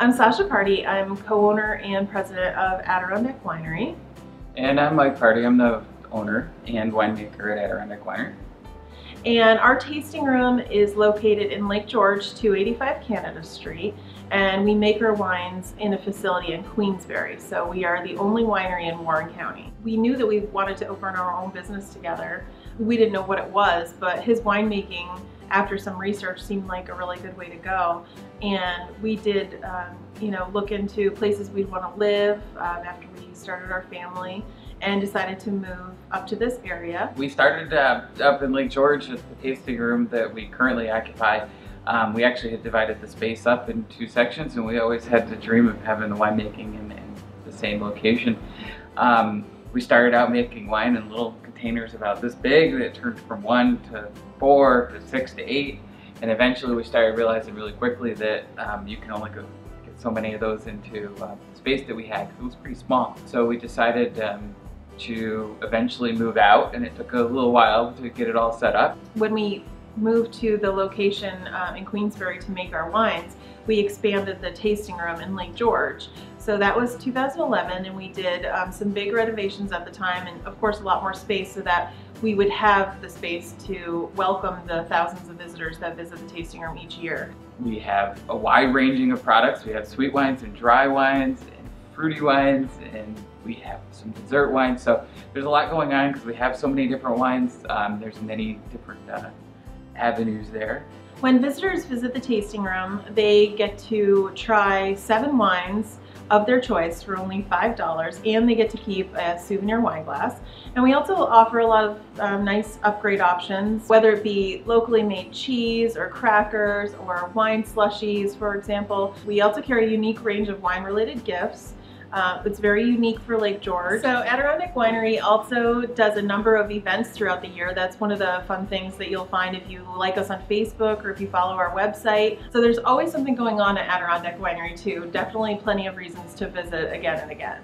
I'm Sasha Party. I'm co-owner and president of Adirondack Winery. And I'm Mike Party. I'm the owner and winemaker at Adirondack Winery. And our tasting room is located in Lake George, 285 Canada Street, and we make our wines in a facility in Queensbury. So we are the only winery in Warren County. We knew that we wanted to open our own business together. We didn't know what it was, but his winemaking, after some research, seemed like a really good way to go. And we did, look into places we'd want to live after we started our family, and decided to move up to this area. We started up in Lake George at the tasting room that we currently occupy. We actually had divided the space up in two sections, and we always had the dream of having the winemaking in the same location. We started out making wine in little containers about this big that turned from 1 to 4 to 6 to 8, and eventually we started realizing really quickly that you can only get so many of those into the space that we had, because it was pretty small. So we decided to eventually move out, and it took a little while to get it all set up. When we moved to the location in Queensbury to make our wines, we expanded the tasting room in Lake George. So that was 2011, and we did some big renovations at the time, and of course a lot more space so that we would have the space to welcome the thousands of visitors that visit the tasting room each year. We have a wide ranging of products. We have sweet wines and dry wines and fruity wines, and we have some dessert wines. So there's a lot going on because we have so many different wines. There's many different avenues there. When visitors visit the tasting room, they get to try 7 wines of their choice for only $5, and they get to keep a souvenir wine glass. And we also offer a lot of nice upgrade options, whether it be locally made cheese or crackers or wine slushies, for example. We also carry a unique range of wine-related gifts. It's very unique for Lake George. So Adirondack Winery also does a number of events throughout the year. That's one of the fun things that you'll find if you like us on Facebook or if you follow our website. So there's always something going on at Adirondack Winery too. Definitely plenty of reasons to visit again and again.